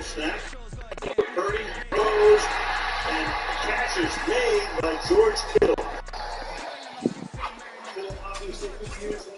Snap. Purdy throws, and catch is made by George Kittle. Kittle obviously confused.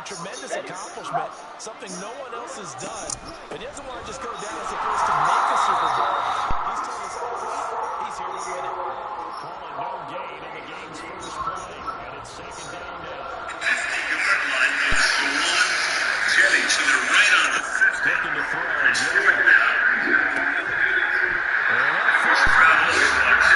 Tremendous accomplishment, something no one else has done. But he doesn't want to just go down as the first to make a Super Bowl. He's told us he's here to win it. Calling no gain on the game's first play, and it's second down now. 50-yard line moves to one. Jennings to the right on the 50. Looking to throw. It's fourth down. First round of the Bucks.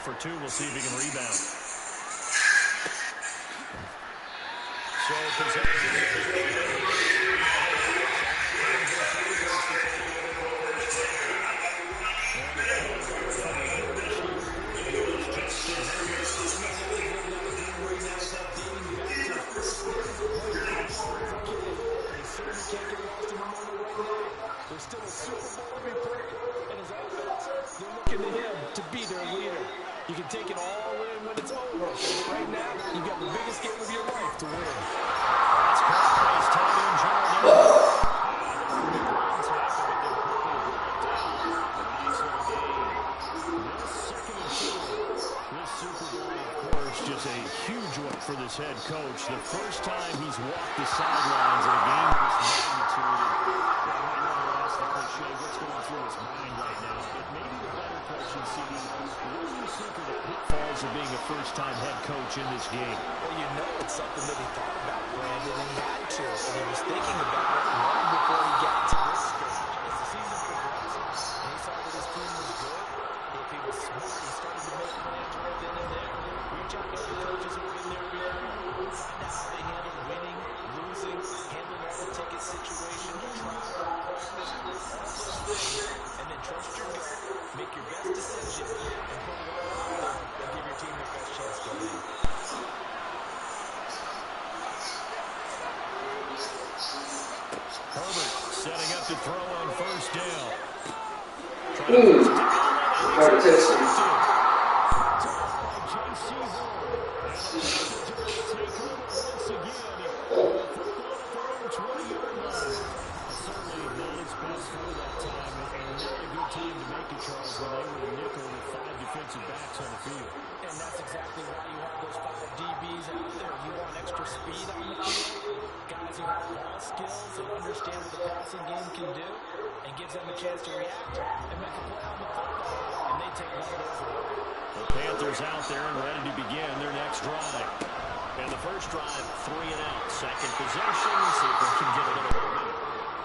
For 2, we'll see if he can rebound. So there's still a Super Bowl to be played, and his offense, they're looking to him to be their leader. You can take it all in when it's over. Right now, you've got the biggest game of your life to win. That's Cowboys tight end Gerald This Super Bowl, of course, just a huge one for this head coach. The first time he's walked the sidelines in a game of this magnitude. Ask the coach, what's going through his mind right now? But maybe the better question, CD, what do you think of the pitfalls of being a first-time head coach in this game? Well, you know it's something that he thought about, Brandon, and he had to. And he was thinking about it long before he got to this stage. As the season progressed, and he saw that his team was good. If he was smart, he started to make plans right then and there. Reach out to other coaches who have been there before. Find out how they handle winning, losing, handling all the ticket situation, and then trust your gut, make your best decision, and put it all out there and give your team the best chance to win. Herbert setting up to throw on first down. And that's exactly why you have those 5 DBs out there. You want extra speed on the field, guys who have ball skills and understand what the passing game can do, and gives them a chance to react and make a play on the football. And they take one of those away. The Panthers out there and ready to begin their next drive. And the first drive, 3 and out. Second possession, see if they can get a little momentum.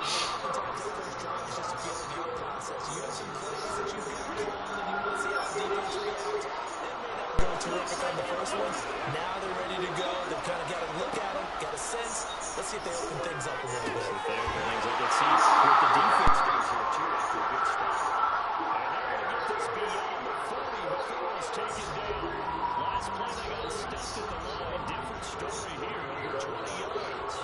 Oftentimes, the first drive is just a feeling out process. You have some plays that you've got to run, and you want to see how defense reacts. They may not go terrific on the first one. Now they're ready to go. They've kind of got to look at them, got to sense. Let's see if they open things up a little bit. If they open things up, let's see what the defense does here, too, after a good start. And they're going to get this beyond the 40 before it's taken down. Last play, they got stuffed at the line. Different story here, over 20 yards.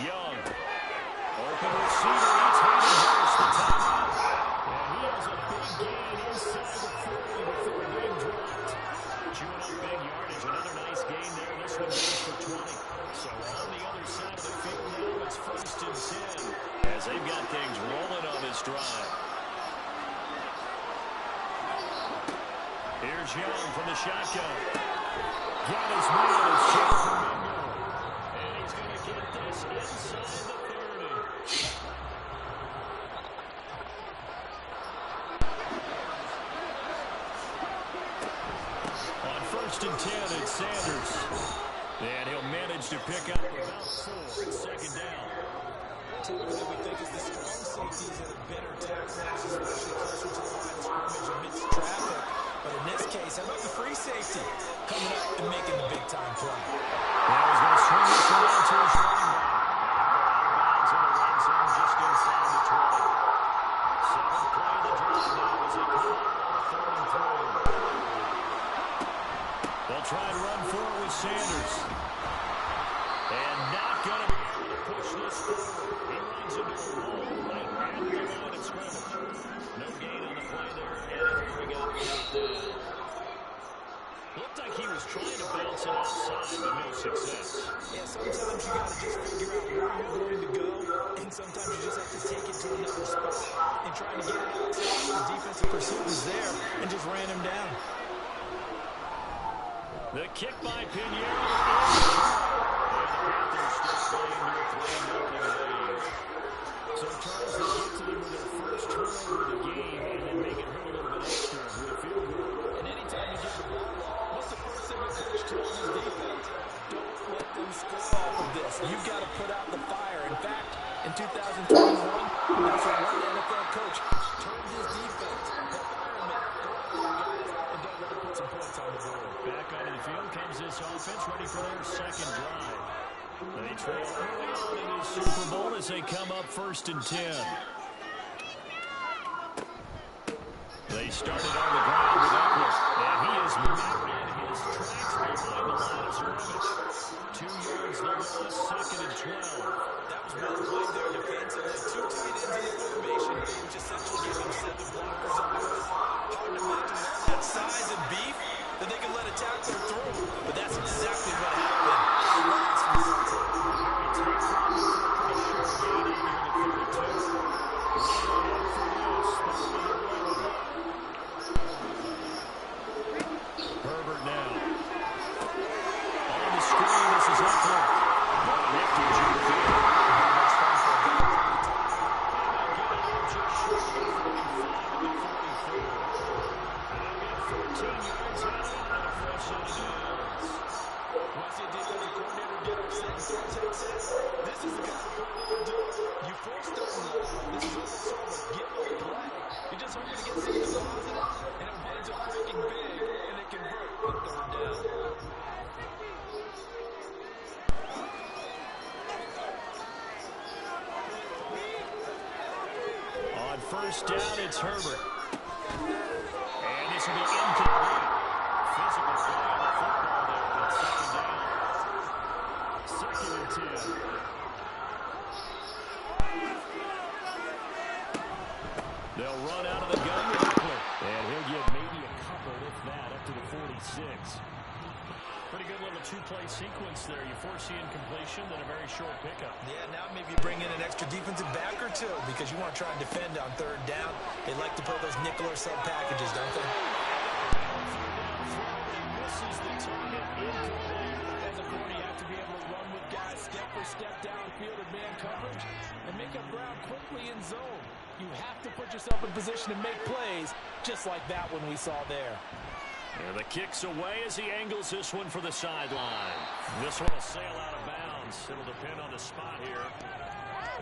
Young. Open receiver. It's Hayden Hurst, the tight end. And he has a big gain inside the 40 before being dropped. Chewing up big yardage. Another nice gain there. This one goes for 20. So on the other side of the field now, it's 1st and 10. As they've got things rolling on this drive. Here's Young from the shotgun. Got his man. It's Chase Mingo. And he's going to get this inside the 30. On 1st and 10, it's Sanders. And he'll manage to pick up about 4. It's 2nd down. Typically, we think is the strong safeties that are better tackles, especially closer to the line of scrimmage amidst traffic. But in this case, how about the free safety coming up and making the big-time play? Now he's going to swing this around to his running back. Bounds in the red zone just inside the 20. 7th play of the drive now as he comes up on 3rd and 3. They'll try and run for it with Sanders. And not going to be able to push this forward. He runs into a wall right at the line of scrimmage. No gain on the play there, and it'll bring up 4th down. Looked like he was trying to bounce it outside, but no success. Yeah, sometimes you got to just figure out where you're going to go, and sometimes you just have to take it to another spot. And trying to get it outside, the defensive pursuit was there and just ran him down. The kick by Pinheiro. And the Panthers just playing to a 3-0 lead. So Charles will get to them with their first turnover of the game and then make it hurt a little bit extra with a field goal. And anytime you get the ball, what's the first thing a coach tells his defense? Don't let them score off of this. You've got to put out the fire. In fact, in 2021, that's what one NFL coach told his defense. The firemen, go out there, guys, and don't let them put some points on the board. Back onto the field comes this offense, ready for their 2nd drive. They trail early on in the Super Bowl as they come up 1st and 10. They started on the ground with Eckler, and he is moving in his tracks behind the line of scrimmage. 2 yards the loss, 2nd and 12. That was well played there defensively. 2 tight ends in the formation, which essentially gave him 7 blockers on the field. Hard to imagine that size and beef that they could let a tackler through, but that's exactly what happened. Herbert now. On the screen, this is Eckler. Lifted to the field. Just short of 45 and 44. And they'll get 14 yards out of it and a fresh set of downs. Once the defensive coordinator get upset and start taking sets, this is the kind of play that we're doing. You force them. This is almost sort of a give-up play. You're just hoping to get something positive, and it winds up breaking big, and it convert on 3rd down. On 1st down, it's Herbert. And this will be incomplete. Physical play on the football there on 2nd down. 2nd and 10. They'll run out of the gun with Eckler. And he'll get maybe a couple, if that, up to the 46. Pretty good little 2-play sequence there. You force the incompletion, then a very short pickup. Yeah, now maybe bring in an extra defensive back or two because you want to try and defend on 3rd down. They like to play those nickel or sub packages, don't they? Misses the target, incomplete. As a corner, you have to be able to run with guys step for step downfield in man coverage and make up ground quickly in zone. You have to put yourself in position to make plays just like that one we saw there. And the kick's away as he angles this one for the sideline. This one will sail out of bounds. It'll depend on the spot here.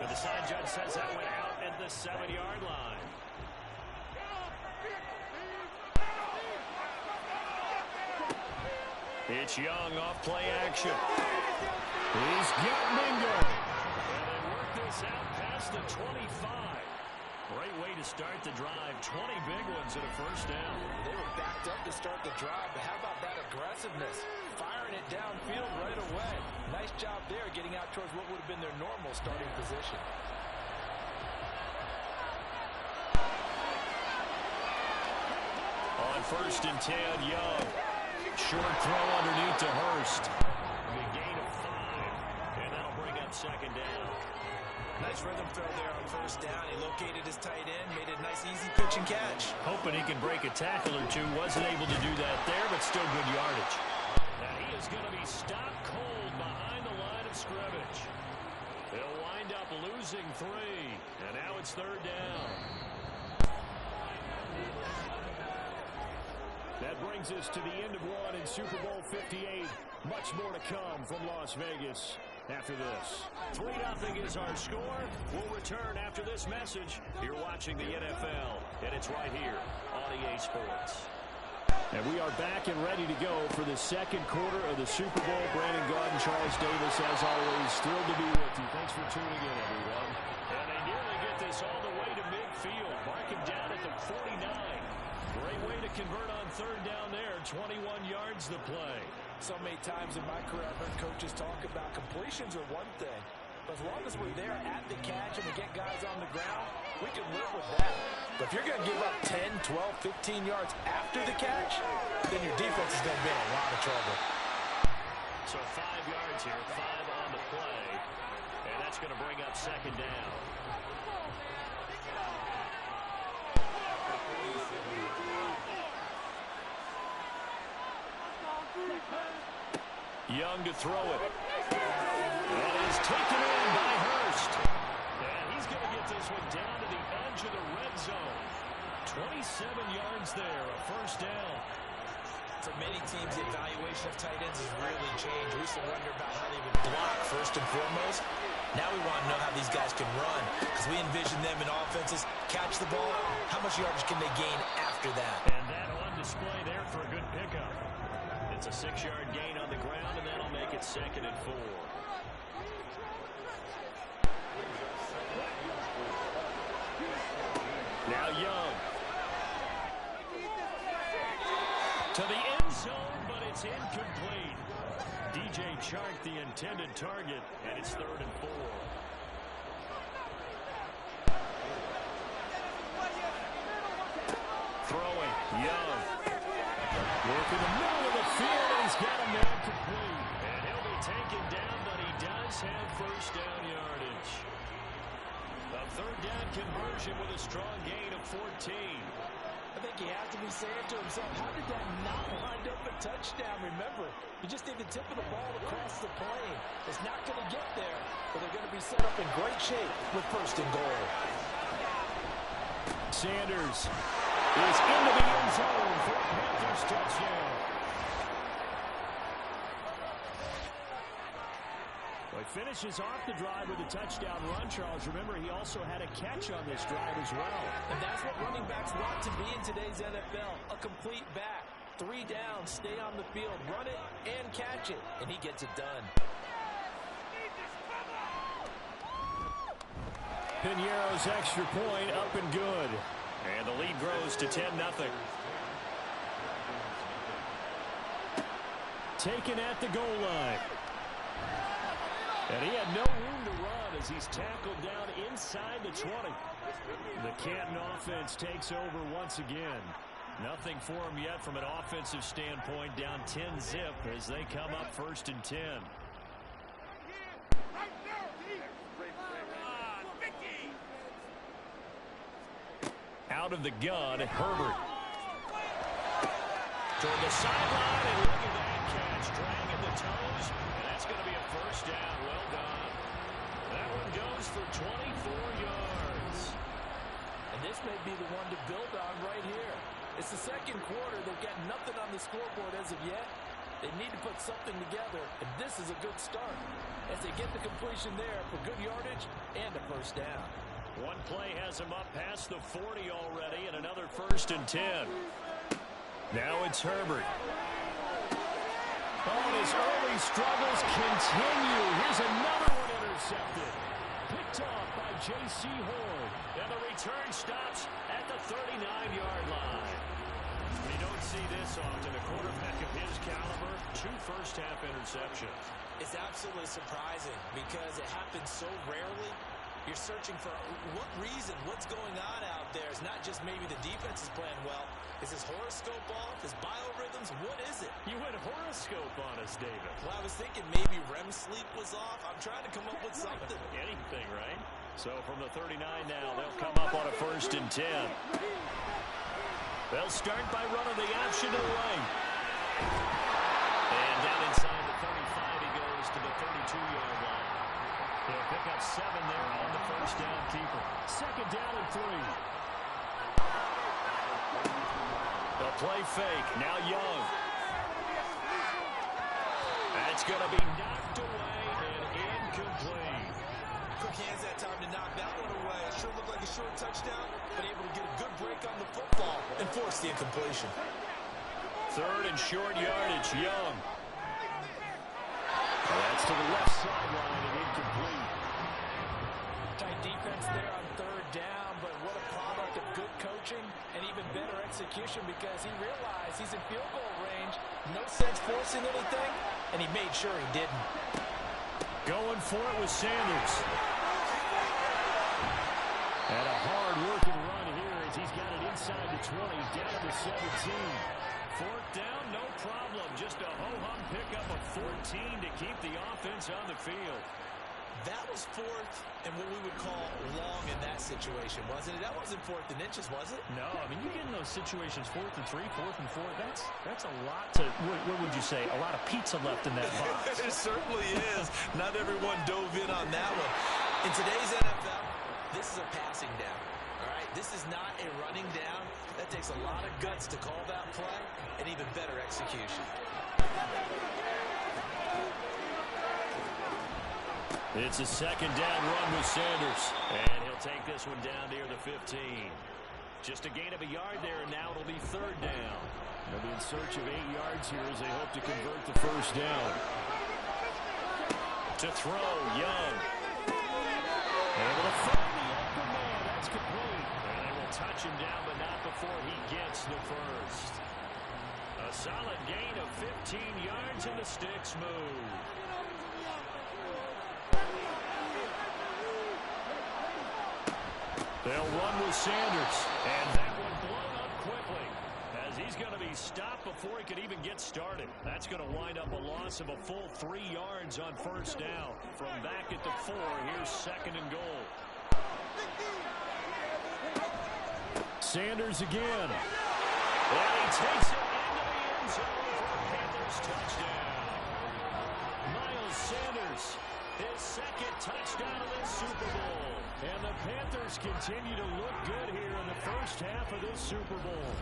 And the side judge says that went out at the 7-yard line. It's Young off play action. He's got Mingo. And they work this out past the 25. Great way to start the drive. 20 big ones and a first down. They were backed up to start the drive, but how about that aggressiveness? Firing it downfield right away. Nice job there getting out towards what would have been their normal starting position. On 1st and 10, Young. Short throw underneath to Hurst. The gain of 5, and that'll bring up 2nd down. Nice rhythm throw there on 1st down. He located his tight end, made a nice easy pitch and catch. Hoping he can break a tackle or two. Wasn't able to do that there, but still good yardage. And he is going to be stopped cold behind the line of scrimmage. He'll wind up losing 3, and now it's 3rd down. That brings us to the end of one in Super Bowl 58. Much more to come from Las Vegas after this. 3-0 is our score. We'll return after this message. You're watching the NFL, and it's right here on EA Sports. And we are back and ready to go for the 2nd quarter of the Super Bowl. Brandon Gaudin, Charles Davis, as always, thrilled to be with you. Thanks for tuning in, everyone. And they nearly get this all the way to midfield, marking down at the 49. Great way to convert on 3rd down there. 21 yards the play. So many times in my career, I've heard coaches talk about completions are one thing. But as long as we're there at the catch and we get guys on the ground, we can live with that. But if you're going to give up 10, 12, 15 yards after the catch, then your defense is going to be in a lot of trouble. So 5 yards here, 5 on the play. And that's going to bring up 2nd down. Young to throw it. That is taken in by Hurst. And he's going to get this one down to the edge of the red zone. 27 yards there, a 1st down. For many teams, the evaluation of tight ends has really changed. We used to wonder about how they would block first and foremost. Now we want to know how these guys can run, because we envision them in offenses catch the ball. How much yardage can they gain after that? And that on display there for a good pickup. It's a 6-yard gain on the ground, and that'll make it 2nd and 4. Now Young. To the end zone, but it's incomplete. DJ Chark, the intended target, and it's 3rd and 4. Throwing, Young. Work in the middle of the field, and he's got a man complete. And he'll be taken down, but he does have 1st down yardage. A 3rd down conversion with a strong gain of 14. I think he has to be saying to himself, how did that not wind up a touchdown? Remember, you just need the tip of the ball across the plane. It's not going to get there, but they're going to be set up in great shape with 1st and goal. Sanders is into the end zone for a Panthers touchdown. Well, he finishes off the drive with a touchdown run, Charles. Remember, he also had a catch on this drive as well. And that's what running backs want to be in today's NFL, a complete back. 3 down, stay on the field, run it, and catch it. And he gets it done. Piñeiro's extra point up and good. And the lead grows to 10-0. Taken at the goal line. And he had no room to run as he's tackled down inside the 20. The Canton offense takes over once again. Nothing for him yet from an offensive standpoint, down 10-zip as they come up 1st and 10. Out of the gun, Herbert. Toward the sideline, and look at that catch. Dragging the toes, and that's going to be a 1st down. Well done. That one goes for 24 yards. And this may be the one to build on right here. It's the 2nd quarter. They've got nothing on the scoreboard as of yet. They need to put something together, and this is a good start as they get the completion there for good yardage and a 1st down. One play has him up past the 40 already, and another 1st and 10. Now it's Herbert. Oh, and his early struggles continue. Here's another one intercepted. Picked off by J.C. Horn. And the return stops at the 39-yard line. You don't see this often. A quarterback of his caliber, 2 first-half interceptions. It's absolutely surprising because it happens so rarely. You're searching for what reason, what's going on out there. It's not just maybe the defense is playing well. Is his horoscope off? His biorhythms? What is it? You went horoscope on us, David. Well, I was thinking maybe REM sleep was off. I'm trying to come up with something. Anything, right? So from the 39 now, they'll come up on a 1st and 10. They'll start by running the option to the right. And down inside the 35, he goes to the 32-yard line. They'll pick up 7 there on the first down keeper. 2nd down and 3. They'll play fake. Now Young. That's going to be knocked away and incomplete. Quick hands that time to knock that one away. It sure looked like a short touchdown, but able to get a good break on the football and force the incompletion. 3rd and short yardage. Young. That's to the left sideline and incomplete. Tight defense there on 3rd down, but what a product of good coaching and even better execution because he realized he's in field goal range. No sense forcing anything, and he made sure he didn't. Going for it with Sanders. And a hard-working run here as he's got it inside the 20, down to the 17. 4th down, no problem. Just a ho-hum pickup of 14 to keep the offense on the field. That was 4th and what we would call long in that situation, wasn't it? That wasn't 4th and inches, was it? No, I mean, you get in those situations 4th and 3, 4th and 4. That's a lot to, what would you say, a lot of pizza left in that box. It certainly is. Not everyone dove in on that one. In today's NFL, this is a passing down. All right, this is not a running down. That takes a lot of guts to call that play and even better execution. It's a 2nd down run with Sanders. And he'll take this one down near the 15. Just a gain of a yard there, and now it'll be 3rd down. They'll be in search of 8 yards here as they hope to convert the 1st down. To throw, Young. Able to find the open man. That's complete. And they will touch him down, but not before he gets the 1st. A solid gain of 15 yards, and the sticks move. They'll run with Sanders, and that one blown up quickly as he's going to be stopped before he could even get started. That's going to wind up a loss of a full 3 yards on 1st down. From back at the 4, here's 2nd and goal. Sanders again. And he takes it into the end zone for a Panthers touchdown. Miles Sanders, his 2nd touchdown of the Super Bowl. And the Panthers continue to look good here in the first half of this Super Bowl.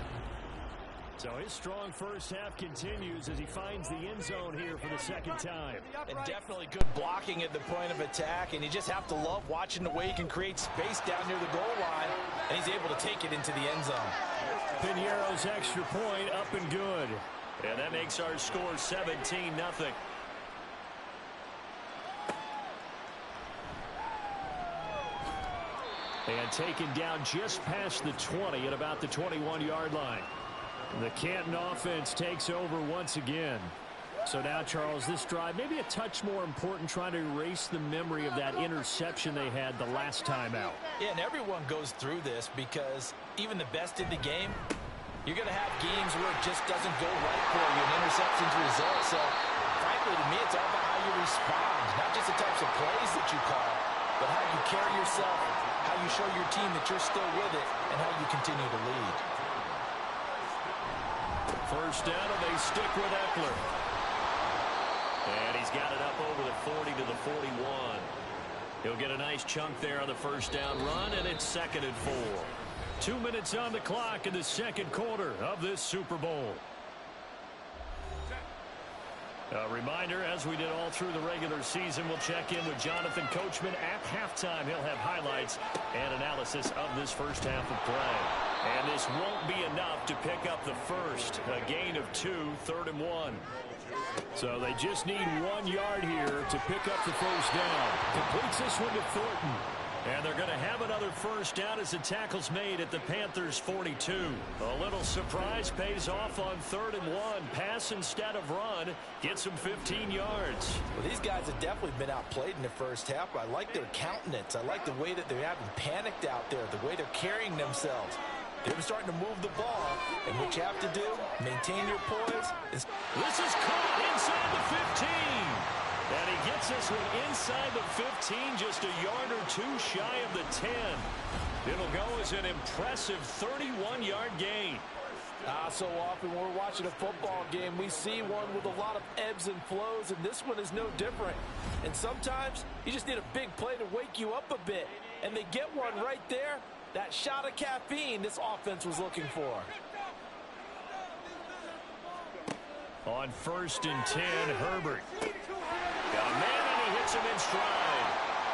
So his strong first half continues as he finds the end zone here for the 2nd time. And definitely good blocking at the point of attack, and you just have to love watching the way he can create space down near the goal line, and he's able to take it into the end zone. Piñeiro's extra point up and good. And that makes our score 17-0. And taken down just past the 20 at about the 21-yard line. The Canton offense takes over once again. So now, Charles, this drive maybe a touch more important, trying to erase the memory of that interception they had the last time out. Yeah, and everyone goes through this because even the best in the game, you're going to have games where it just doesn't go right for you, and interceptions result. So, frankly, to me, it's all about how you respond, not just the types of plays that you call, but how you carry yourself, how you show your team that you're still with it, and how you continue to lead. First down, and they stick with Eckler. And he's got it up over the 40 to the 41. He'll get a nice chunk there on the first down run, and it's 2nd and 4. 2 minutes on the clock in the 2nd quarter of this Super Bowl. A reminder, as we did all through the regular season, we'll check in with Jonathan Coachman at halftime. He'll have highlights and analysis of this first half of play. And this won't be enough to pick up the first. A gain of 2, 3rd and 1. So they just need 1 yard here to pick up the first down. Completes this one to Thornton. And they're going to have another first down as the tackle's made at the Panthers' 42. A little surprise pays off on 3rd and 1. Pass instead of run. Gets them 15 yards. Well, these guys have definitely been outplayed in the first half. I like their countenance. I like the way that they're having panicked out there, the way they're carrying themselves. They're starting to move the ball, and what you have to do, maintain your poise. This is caught inside the 15. And he gets this one inside the 15, just a yard or two shy of the 10. It'll go as an impressive 31-yard gain. So often when we're watching a football game, we see one with a lot of ebbs and flows, and this one is no different. And sometimes you just need a big play to wake you up a bit. And they get one right there, that shot of caffeine this offense was looking for. On 1st and 10, Herbert. Got a man, and he hits him in stride.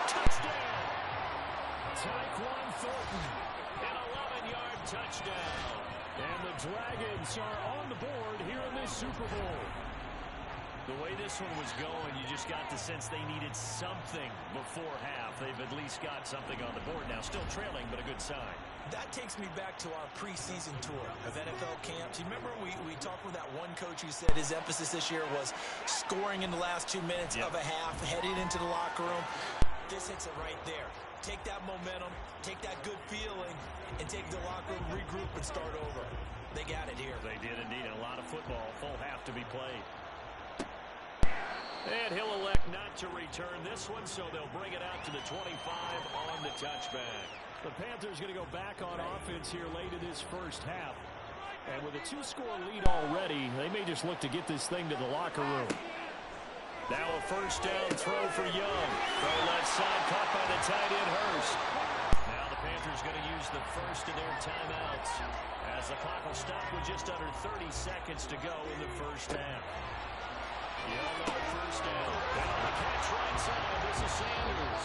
Touchdown! Tyquan Thornton, an 11-yard touchdown. And the Dragons are on the board here in this Super Bowl. The way this one was going, you just got the sense they needed something before half. They've at least got something on the board now. Still trailing, but a good sign. That takes me back to our preseason tour of NFL camps. You remember we talked with that one coach who said his emphasis this year was scoring in the last 2 minutes of a half, heading into the locker room. This hits it right there. Take that momentum, take that good feeling, and take the locker room, regroup, and start over. They got it here. They did indeed. A lot of football, full half to be played. And he'll elect not to return this one, so they'll bring it out to the 25 on the touchback. The Panthers going to go back on offense here late in this first half. And with a 2-score lead already, they may just look to get this thing to the locker room. Now a first down throw for Young. Throw left side, caught by the tight end Hurst. Now the Panthers going to use the first of their timeouts as the clock will stop with just under 30 seconds to go in the first half. Young on first down. Down the catch right side. This is Sanders.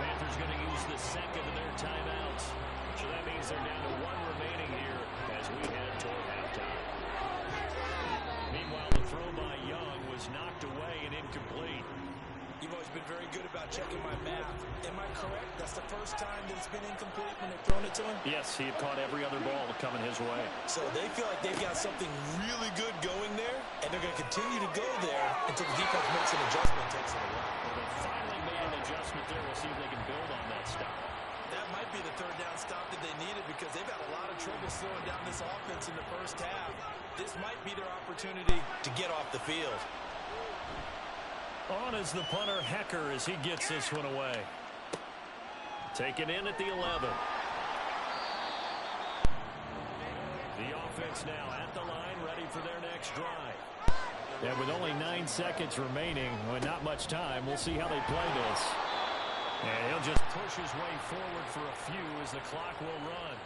Panthers going to use the second of their timeouts. So that means they're down to 1 remaining here as we head toward halftime. Meanwhile, the throw by Young was knocked away and incomplete. You've always been very good about checking my math. Am I correct? That's the first time that it's been incomplete when they've thrown it to him? Yes, he had caught every other ball coming his way. So they feel like they've got something really good going there, and they're going to continue to go there until the defense makes an adjustment and takes it away. Well, they finally made an adjustment there. We'll see if they can build on that stop. That might be the third down stop that they needed because they've had a lot of trouble slowing down this offense in the first half. This might be their opportunity to get off the field. On is the punter Hecker as he gets this one away. Taken in at the 11. The offense now at the line, ready for their next drive. And with only 9 seconds remaining, with not much time, we'll see how they play this. And he'll just push his way forward for a few as the clock will run.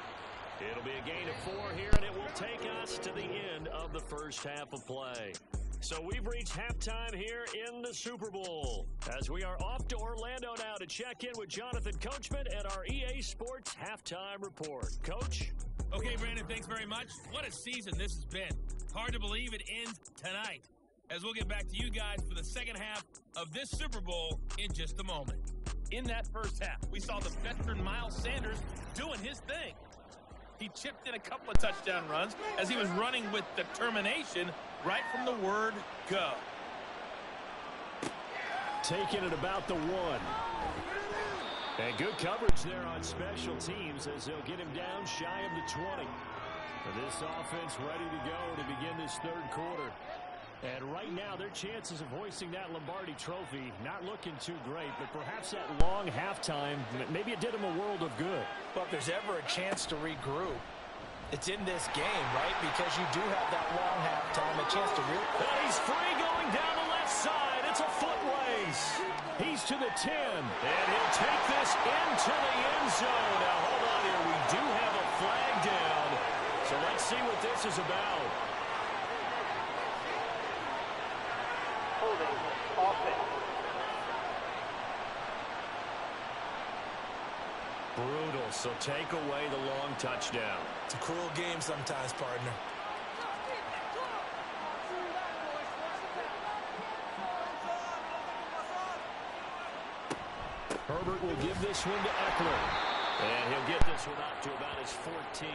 It'll be a gain of 4 here, and it will take us to the end of the first half of play. So we've reached halftime here in the Super Bowl as we are off to Orlando now to check in with Jonathan Coachman at our EA Sports Halftime Report. Coach? Okay, Brandon, thanks very much. What a season this has been. Hard to believe it ends tonight, as we'll get back to you guys for the second half of this Super Bowl in just a moment. In that first half, we saw the veteran Miles Sanders doing his thing. He chipped in a couple of touchdown runs as he was running with determination right from the word go. Taking it about the 1. And good coverage there on special teams as they'll get him down shy of the 20. This offense ready to go to begin this third quarter. And right now, their chances of hoisting that Lombardi trophy not looking too great, but perhaps that long halftime, maybe it did them a world of good. Well, if there's ever a chance to regroup, it's in this game, right? Because you do have that long halftime, a chance to regroup. And he's free going down the left side. It's a foot race. He's to the 10, and he'll take this into the end zone. Now, hold on here. We do have a flag down, so let's see what this is about. Holding offense. Brutal, so take away the long touchdown. It's a cruel game sometimes, partner. Herbert will give this one to Eckler. And he'll get this one up to about his 14.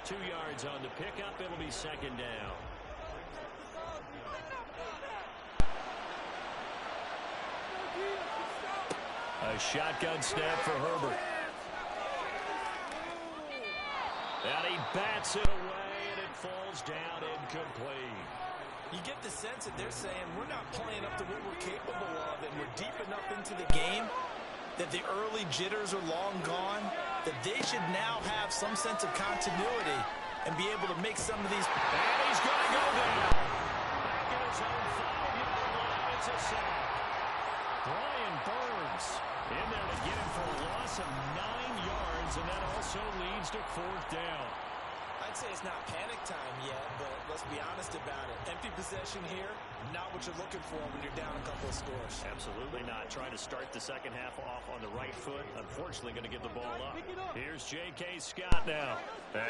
2 yards on the pickup. It'll be second down. A shotgun snap for Herbert. And he bats it away, and it falls down incomplete. You get the sense that they're saying we're not playing up to what we're capable of, and we're deep enough into the game that the early jitters are long gone, that they should now have some sense of continuity and be able to make some of these. And he's going to go down. Back in his own 5-yard line. It's a sack. Brian Burns in there to get him for a loss of 9 yards, and that also leads to 4th down. I'd say it's not panic time yet, but let's be honest about it. Empty possession here, not what you're looking for when you're down a couple of scores. Absolutely not. Trying to start the second half off on the right foot. Unfortunately, going to give the ball up. Here's J.K. Scott now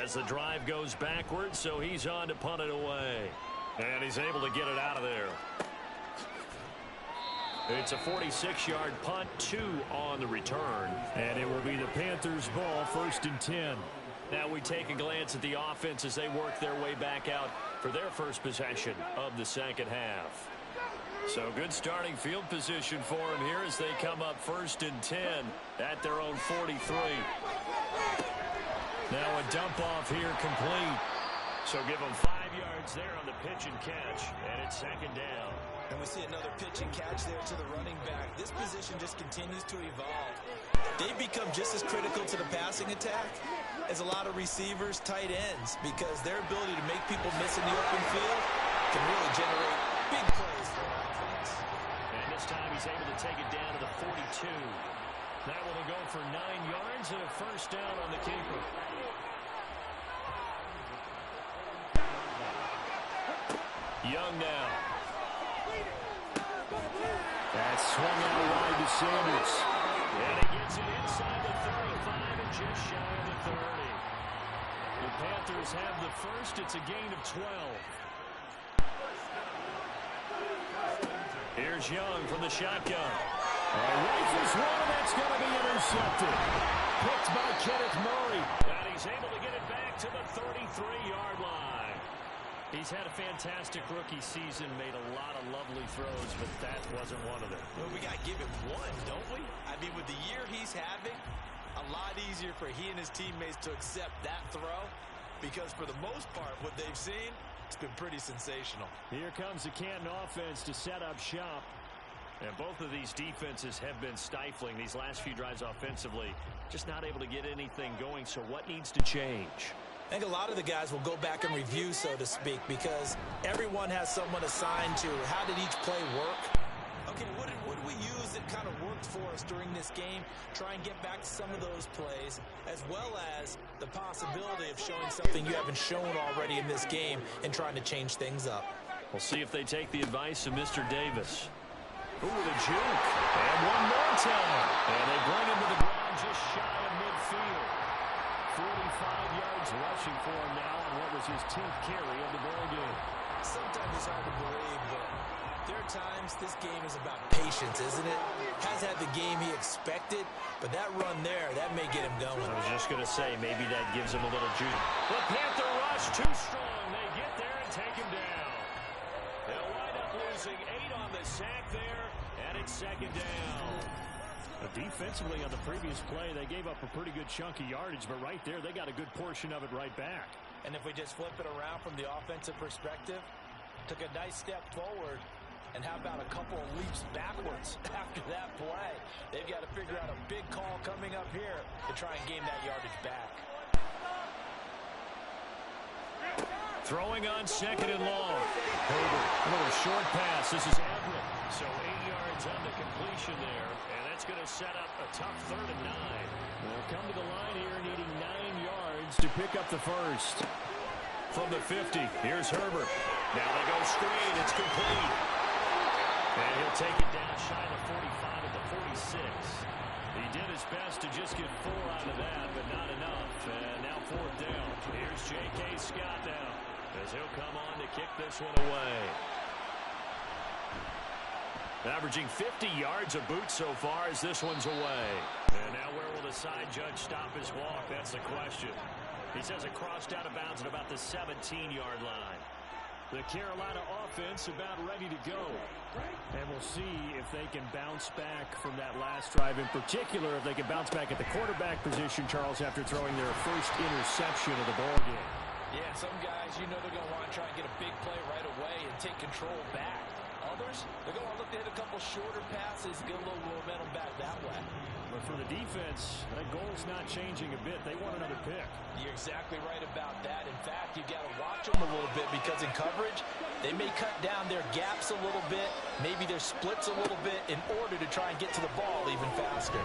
as the drive goes backwards, so he's on to punt it away. And he's able to get it out of there. It's a 46-yard punt, 2 on the return. And it will be the Panthers' ball, 1st and 10. Now we take a glance at the offense as they work their way back out for their first possession of the second half. So good starting field position for them here as they come up 1st and 10 at their own 43. Now a dump off here complete. So give them 5 yards there on the pitch and catch, and it's second down. And we see another pitch and catch there to the running back. This position just continues to evolve. They've become just as critical to the passing attack as a lot of receivers, tight ends, because their ability to make people miss in the open field can really generate big plays for offense. And this time he's able to take it down to the 42. That will go for 9 yards and a 1st down on the keeper. Young now. That's swung out wide to Sanders. And he gets it inside the 35 and just shy of the 30. The Panthers have the first. It's a gain of 12. Here's Young from the shotgun. Raises one, and that's going to be intercepted. Picked by Kenneth Murray. And he's able to get it back to the 33-yard line. He's had a fantastic rookie season, made a lot of lovely throws, but that wasn't one of them. Well, we got to give him one, don't we? I mean, with the year he's having, a lot easier for he and his teammates to accept that throw, because for the most part, what they've seen, it's been pretty sensational. Here comes the Canton offense to set up shop. And both of these defenses have been stifling these last few drives offensively, just not able to get anything going. So what needs to change? I think a lot of the guys will go back and review, so to speak, because everyone has someone assigned to how did each play work. Okay, what did we use that kind of worked for us during this game? Try and get back to some of those plays, as well as the possibility of showing something you haven't shown already in this game and trying to change things up. We'll see if they take the advice of Mr. Davis. Ooh, the juke. And one more time. And they bring him to the ground just shy of midfield. 45 yards rushing for him now on what was his 10th carry of the ball game. Sometimes it's hard to believe, but there are times this game is about patience, isn't it? Has had the game he expected, but that run there, that may get him going. I was just going to say, maybe that gives him a little juice. The Panther rush too strong. They get there and take him down. They'll wind up losing 8 on the sack there, and it's second down. But defensively on the previous play, they gave up a pretty good chunk of yardage, but right there, they got a good portion of it right back. And if we just flip it around from the offensive perspective, took a nice step forward, and how about a couple of leaps backwards after that play? They've got to figure out a big call coming up here to try and gain that yardage back. Throwing on second and long. Herbert, a little short pass. This is Everett. So 8 yards on the completion there. And that's going to set up a tough 3rd and 9. We'll come to the line here needing 9 yards to pick up the first. From the 50, here's Herbert. Now they go screen. It's complete. And he'll take it down shy of the 45 at the 46. He did his best to just get 4 out of that, but not enough. And now 4th down. Here's J.K. Scott now, as he'll come on to kick this one away. Averaging 50 yards a boot so far as this one's away. And now where will the side judge stop his walk? That's the question. He says it crossed out of bounds at about the 17-yard line. The Carolina offense about ready to go. And we'll see if they can bounce back from that last drive. In particular, if they can bounce back at the quarterback position, Charles, after throwing their first interception of the ballgame. Yeah, some guys, you know they're going to want to try and get a big play right away and take control back. Others, they're going to look to hit a couple shorter passes, get a little momentum back that way. But for the defense, that goal's not changing a bit. They want another pick. You're exactly right about that. In fact, you've got to watch them a little bit because in coverage, they may cut down their gaps a little bit, maybe their splits a little bit in order to try and get to the ball even faster.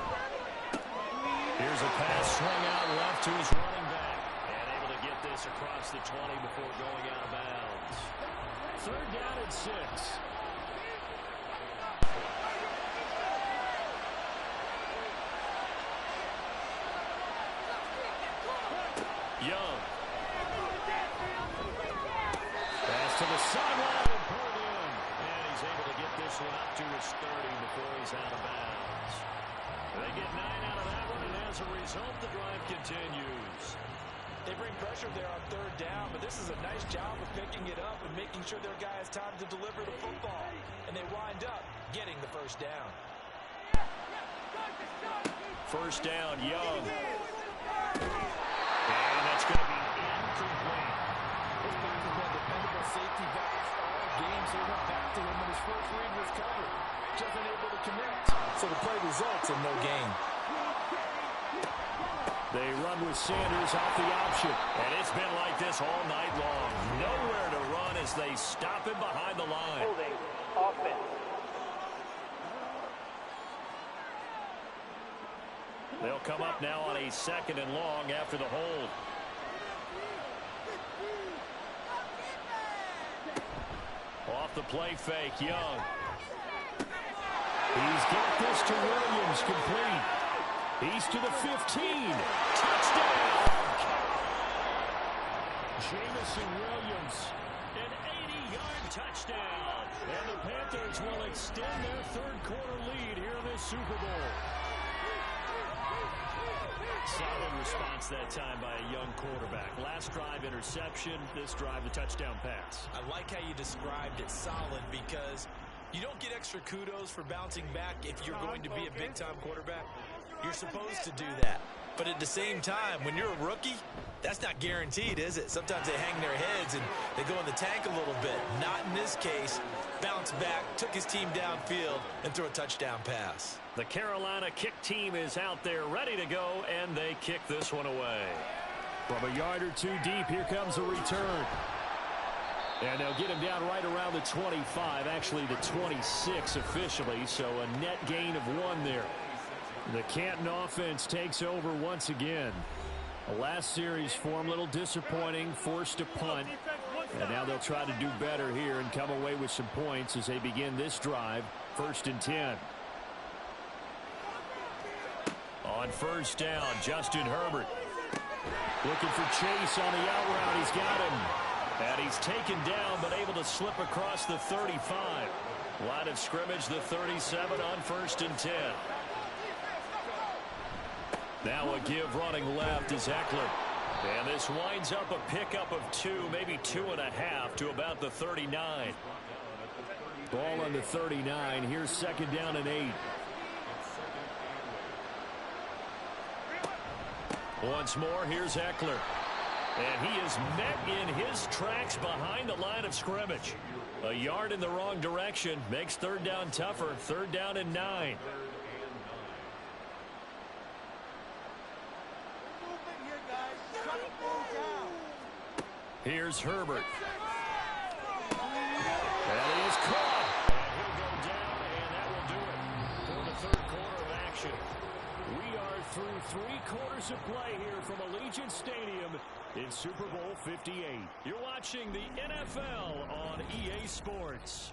Here's a pass swung out left to his running back. And able to get this across the 20 before going out of bounds. 3rd down and 6. Young. Pass to the sideline and pulled in. And he's able to get this one up to his 30 before he's out of bounds. They get 9 out of that one, and as a result, the drive continues. They bring pressure there on 3rd down, but this is a nice job of picking it up and making sure their guy has time to deliver the football. And they wind up getting the 1st down. 1st down, Young. And that's going to be incomplete. This man has been dependable safety backs all game, so he went back to him when his first read was covered. Just unable to connect. So the play results in no gain. They run with Sanders off the option. And it's been like this all night long. Nowhere to run as they stop him behind the line. Holding offense. They'll come up now on a 2nd and long after the hold. Off the play fake, Young. He's got this to Williams, complete. He's to the 15. Touchdown! Jamison Williams, an 80-yard touchdown. And the Panthers will extend their 3rd quarter lead here in this Super Bowl. Solid response that time by a young quarterback. Last drive, interception. This drive, the touchdown pass. I like how you described it, solid, because you don't get extra kudos for bouncing back if you're going to be a big-time quarterback. You're supposed to do that. But at the same time, when you're a rookie, that's not guaranteed, is it? Sometimes they hang their heads and they go in the tank a little bit. Not in this case. Bounced back, took his team downfield, and threw a touchdown pass. The Carolina kick team is out there ready to go, and they kick this one away. From a yard or 2 deep, here comes a return. And they'll get him down right around the 25, actually the 26 officially, so a net gain of 1 there. The Canton offense takes over once again. The last series for them, a little disappointing, forced to punt. And now they'll try to do better here and come away with some points as they begin this drive, 1st and 10. On 1st down, Justin Herbert. Looking for Chase on the out route. He's got him. And he's taken down, but able to slip across the 35. Line of scrimmage, the 37 on 1st and 10. Now a give running left is Eckler. And this winds up a pickup of 2, maybe 2.5 to about the 39. Ball on the 39. Here's 2nd down and 8. Once more, here's Eckler. And he is met in his tracks behind the line of scrimmage. A yard in the wrong direction makes 3rd down tougher. 3rd down and 9. Here's Herbert. And he is caught. And he'll go down, and that will do it for the 3rd quarter of action. We are through 3 quarters of play here from Allegiant Stadium in Super Bowl 58. You're watching the NFL on EA Sports.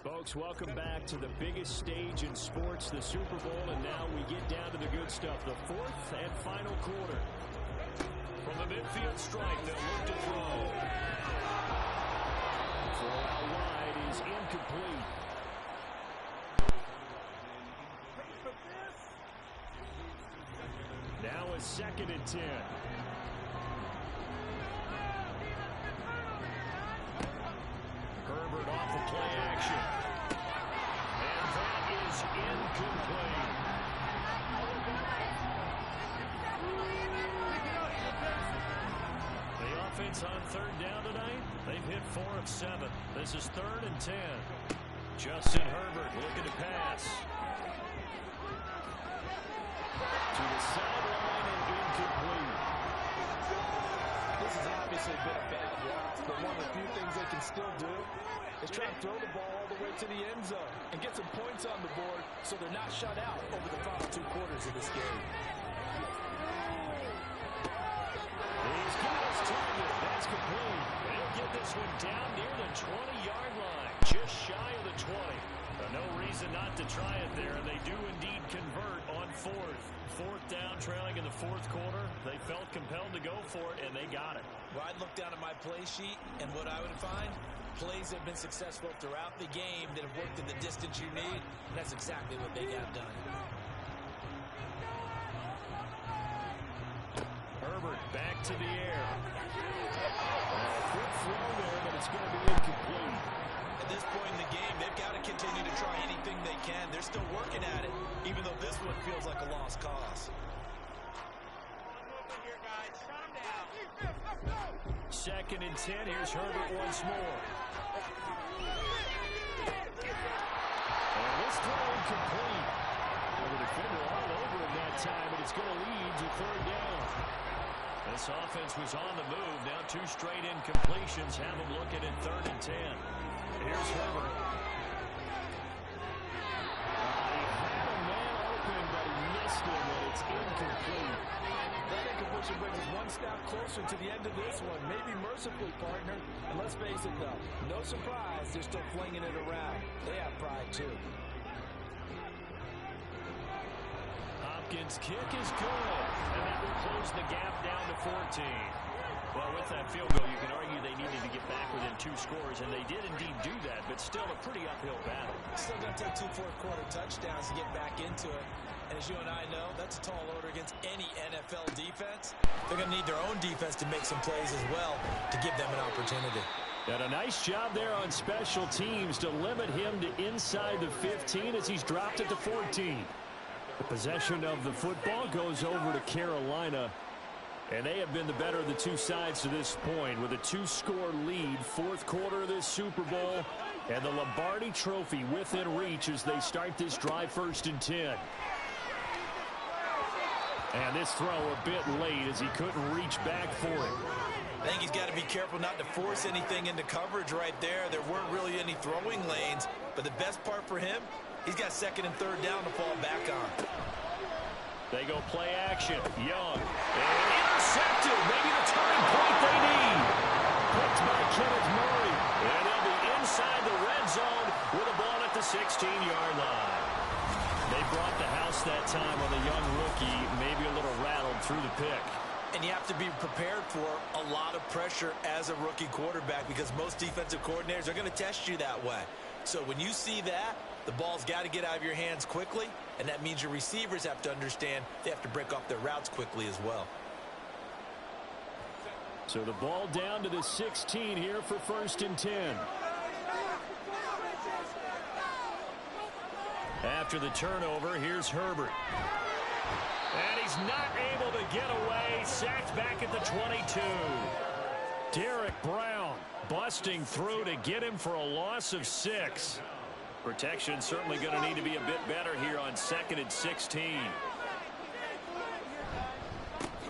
Folks, welcome back to the biggest stage in sports, the Super Bowl, and now we get down to the good stuff, the 4th and final quarter. From the midfield stripe, they'll look to throw. Throw out wide is incomplete. Now a 2nd and 10. Herbert off the play action. And that is incomplete. The offense on 3rd down tonight, they've hit 4 of 7. This is 3rd and 10. Justin Herbert looking to pass. To the sideline and incomplete. This has obviously been a bad loss, but one of the few things they can still do is try to throw the ball all the way to the end zone and get some points on the board so they're not shut out over the final 2 quarters of this game. He's got his target. That's complete. They'll get this one down near the 20-yard line, just shy of the 20. No reason not to try it there. They do indeed convert on 4th. 4th down, trailing in the 4th quarter. They felt compelled to go for it, and they got it. Well, I'd look down at my play sheet, and what I would find, plays have been successful throughout the game that have worked in the distance you need, and that's exactly what they got done. Herbert back to the air. Quick throw there, but it's going to be incomplete. At this point in the game, they've got to continue to try anything they can. They're still working at it, even though this one feels like a lost cause. 2nd and 10. Here's Herbert once more. And this throw incomplete. Well, the defender all over him that time, but it's going to lead to 3rd down. This offense was on the move. Now 2 straight incompletions have them looking at 3rd and 10. Here's Herbert. He had a man open, but he missed him, and it's incomplete. That incompletion brings us one step closer to the end of this one. Maybe mercifully, partner. And let's face it, though, no surprise, they're still flinging it around. They have pride, too. Hopkins' kick is good, and that will close the gap down to 14. Well, with that field goal, you can argue they needed to get back within 2 scores, and they did indeed do that, but still a pretty uphill battle. Still going to take 2 fourth-quarter touchdowns to get back into it. And as you and I know, that's a tall order against any NFL defense. They're going to need their own defense to make some plays as well to give them an opportunity. And a nice job there on special teams to limit him to inside the 15 as he's dropped it to 14. The possession of the football goes over to Carolina. And they have been the better of the 2 sides to this point with a 2-score lead, 4th quarter of this Super Bowl, and the Lombardi Trophy within reach as they start this drive 1st and 10. And this throw a bit late as he couldn't reach back for it. I think he's got to be careful not to force anything into coverage right there. There weren't really any throwing lanes, but the best part for him, he's got 2nd and 3rd down to fall back on. They go play action. Young. And intercepted. Maybe the turning point they need. Picked by Kenneth Murray. And they'll be inside the red zone with a ball at the 16-yard line. They brought the house that time on the young rookie. Maybe a little rattled through the pick. And you have to be prepared for a lot of pressure as a rookie quarterback because most defensive coordinators are going to test you that way. So when you see that, the ball's got to get out of your hands quickly, and that means your receivers have to understand they have to break off their routes quickly as well. So the ball down to the 16 here for 1st and 10. After the turnover, here's Herbert. And he's not able to get away. Sacked back at the 22. Derek Brown busting through to get him for a loss of 6. Protection certainly going to need to be a bit better here on 2nd and 16.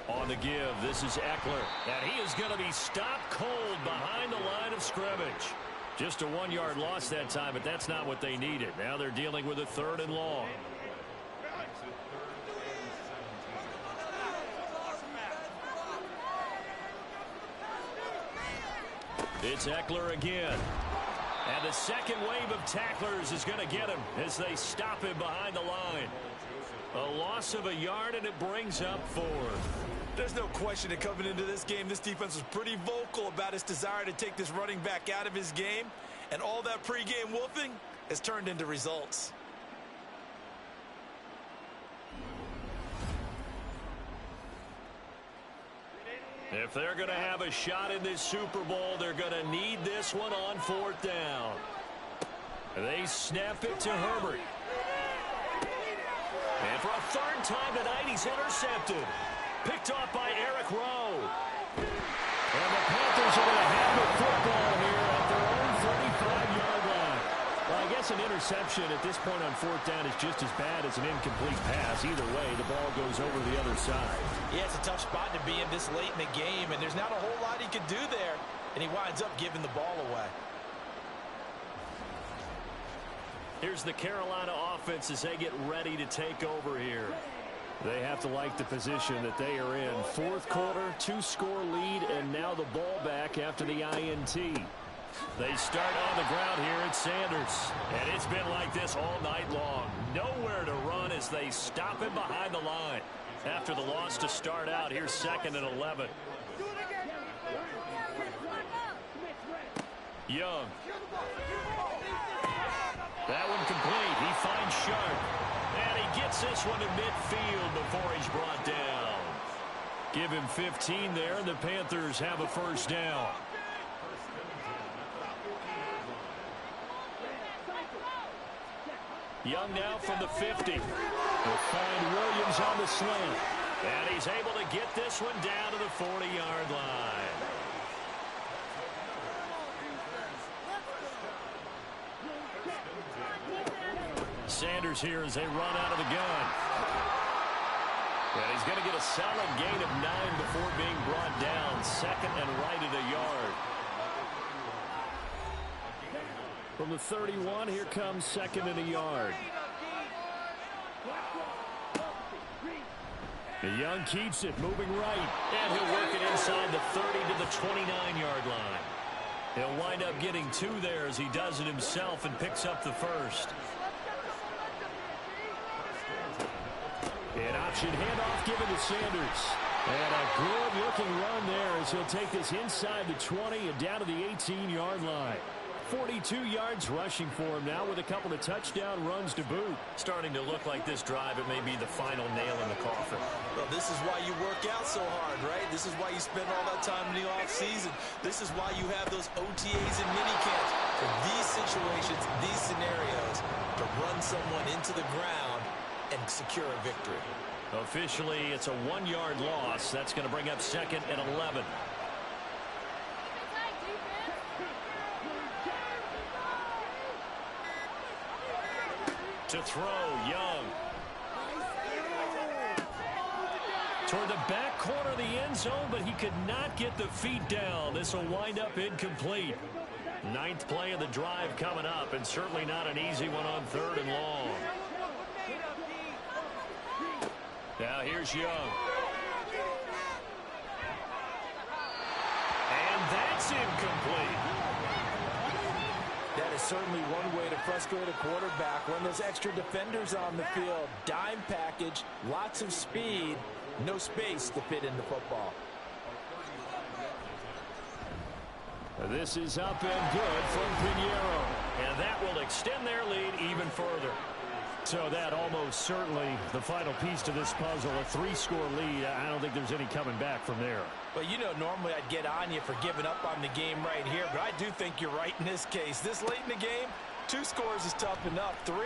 On the give, this is Eckler. And he is going to be stopped cold behind the line of scrimmage. Just a 1-yard loss that time, but that's not what they needed. Now they're dealing with a 3rd and long. It's Eckler again. And the second wave of tacklers is going to get him as they stop him behind the line. A loss of a yard, and it brings up 4. There's no question that coming into this game, this defense was pretty vocal about its desire to take this running back out of his game. And all that pregame wolfing has turned into results. If they're going to have a shot in this Super Bowl, they're going to need this one on 4th down. They snap it to Herbert. And for a 3rd time tonight, he's intercepted. Picked off by Eric Rowe. And the Panthers are going to have the football here at their own 35-yard line. Well, I guess an interception at this point on 4th down is just as bad as an incomplete pass. Either way, the ball goes over the other side. Yeah, it's a tough spot to be in this late in the game, and there's not a whole lot he could do there. And he winds up giving the ball away. Here's the Carolina offense as they get ready to take over here. They have to like the position that they are in. 4th quarter, 2-score lead, and now the ball back after the INT. They start on the ground here at Sanders. And it's been like this all night long. Nowhere to run as they stop him behind the line. After the loss to start out, here's 2nd and 11. Young. That one complete. He finds Sharp. And he gets this one to midfield before he's brought down. Give him 15 there, and the Panthers have a 1st down. Young now from the 50. Will find Williams on the slant. And he's able to get this one down to the 40-yard line. Sanders here as they run out of the gun. And he's going to get a solid gain of 9 before being brought down. 2nd and right at a yard. From the 31, here comes 2nd and a yard. Young keeps it, moving right. And he'll work it inside the 30 to the 29-yard line. He'll wind up getting 2 there as he does it himself and picks up the 1st. An option handoff given to Sanders. And a good-looking run there as he'll take this inside the 20 and down to the 18-yard line. 42 yards rushing for him now with a couple of touchdown runs to boot. Starting to look like this drive, it may be the final nail in the coffin. Well, this is why you work out so hard, right? This is why you spend all that time in the offseason. This is why you have those OTAs and minicamps. For these situations, these scenarios, to run someone into the ground and secure a victory. Officially, it's a 1-yard loss. That's going to bring up 2nd and 11. To throw, Young. Toward the back corner of the end zone, but he could not get the feet down. This will wind up incomplete. 9th play of the drive coming up, and certainly not an easy one on 3rd and long. Now here's Young. And that's incomplete. That is certainly one way to frustrate a quarterback when there's extra defenders on the field. Dime package, lots of speed, no space to fit in the football. This is up and good from Pinheiro. And that will extend their lead even further. So that almost certainly the final piece to this puzzle, a 3-score lead. I don't think there's any coming back from there. Well, you know, normally I'd get on you for giving up on the game right here, but I do think you're right in this case. This late in the game, 2 scores is tough enough. 3,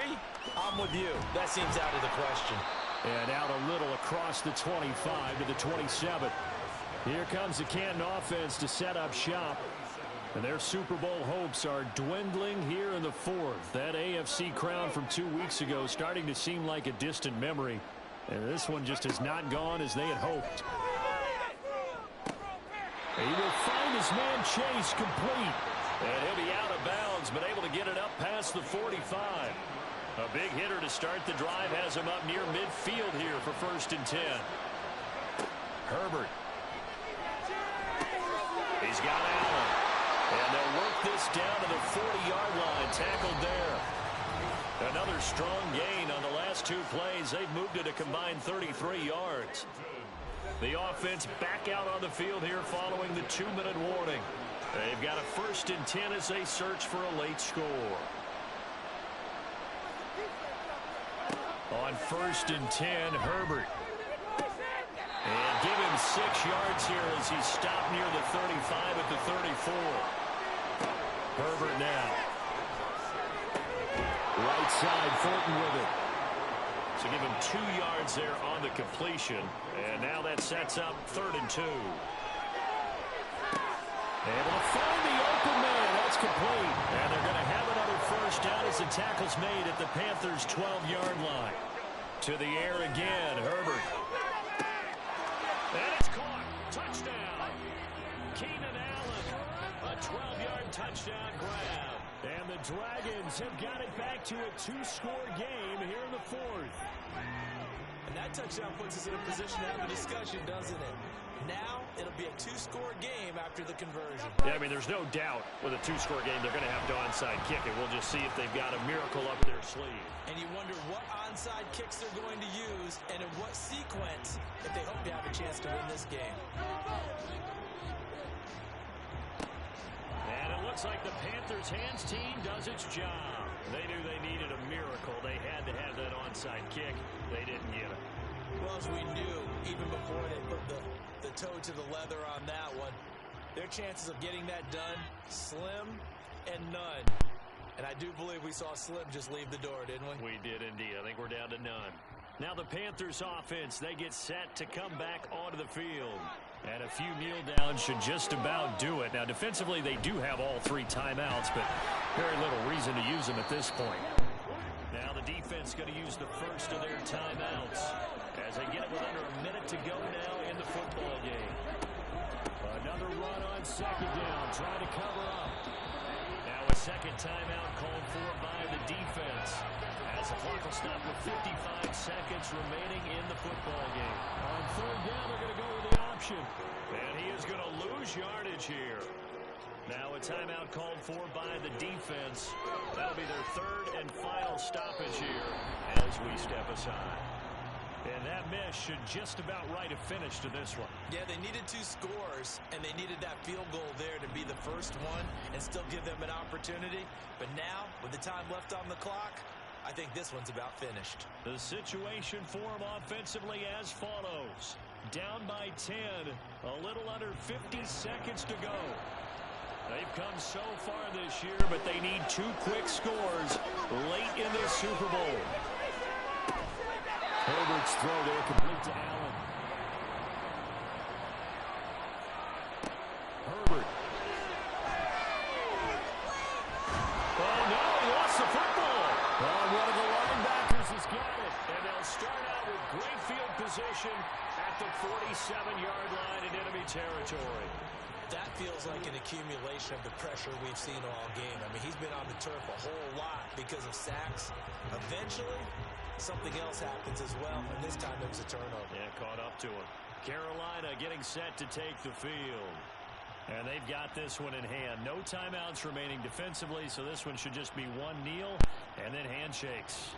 I'm with you. That seems out of the question. And out a little across the 25 to the 27. Here comes the Canton offense to set up shop. And their Super Bowl hopes are dwindling here in the 4th. That AFC crown from 2 weeks ago starting to seem like a distant memory. And this one just has not gone as they had hoped. He will find his man Chase complete. And he'll be out of bounds, but able to get it up past the 45. A big hitter to start the drive has him up near midfield here for 1st and 10. Herbert. He's got Allen. And they'll work this down to the 40-yard line. Tackled there. Another strong gain on the last 2 plays. They've moved it a combined 33 yards. The offense back out on the field here following the 2-minute warning. They've got a 1st and 10 as they search for a late score. On 1st and 10, Herbert. And give him yards here as he stopped near the 35 at the 34. Herbert now. Right side, Fulton with it. So give him 2 yards there on the completion. And now that sets up 3rd and 2. Able to find the open man. That's complete. And they're going to have another first down as the tackle's made at the Panthers' 12-yard line. To the air again, Herbert. And it's caught. Touchdown. Keenan Allen. A 12-yard touchdown grab. And the Dragons have got it back to a 2-score game here in the 4th. And that touchdown puts us in a position to have a discussion, doesn't it? Now, it'll be a 2-score game after the conversion. Yeah, I mean, there's no doubt with a 2-score game they're going to have to onside kick it. We'll just see if they've got a miracle up their sleeve. And you wonder what onside kicks they're going to use and in what sequence if they hope to have a chance to win this game. And it looks like the Panthers' hands team does its job. They knew they needed a miracle. They had to have that onside kick. They didn't get it. Well, as we knew, even before they put the toe to the leather on that one, their chances of getting that done, slim and none. And I do believe we saw Slim just leave the door, didn't we? We did indeed. I think we're down to none. Now the Panthers offense, they get set to come back onto the field. And a few kneel downs should just about do it. Now defensively they do have all 3 timeouts, but very little reason to use them at this point. Now the defense going to use the first of their timeouts as they get it with under a minute to go now in the football game. Another run on 2nd down, trying to cover up. Now a second timeout called for by the defense as the clock will stop with 55 seconds remaining in the football game. On 3rd down, they're going to go with the option. And he is going to lose yardage here. Now a timeout called for by the defense. That'll be their 3rd and final stoppage here as we step aside. And that miss should just about write a finish to this one. Yeah, they needed 2 scores, and they needed that field goal there to be the first one and still give them an opportunity. But now, with the time left on the clock, I think this one's about finished. The situation for them offensively as follows. Down by 10, a little under 50 seconds to go. They've come so far this year, but they need 2 quick scores late in this Super Bowl. Herbert's throw there complete to Allen. Herbert. Oh, no, he lost the football. Oh, one of the linebackers has got it. And they'll start out with great field position at the 47-yard line in enemy territory. That feels like an accumulation of the pressure we've seen all game. I mean, he's been on the turf a whole lot because of sacks. Eventually, something else happens as well, and this time it was a turnover. Yeah, caught up to him. Carolina getting set to take the field. And they've got this one in hand. No timeouts remaining defensively, so this one should just be 1 kneel and then handshakes.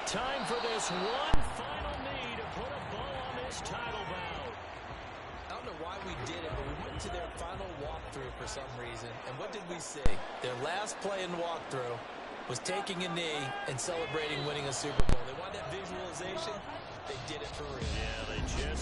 Time for this one final knee to put a bow on this title bout. I don't know why we did it, but we went to their final walkthrough for some reason. And what did we see? Their last play in walkthrough was taking a knee and celebrating winning a Super Bowl. They wanted that visualization. They did it for real. Yeah, they just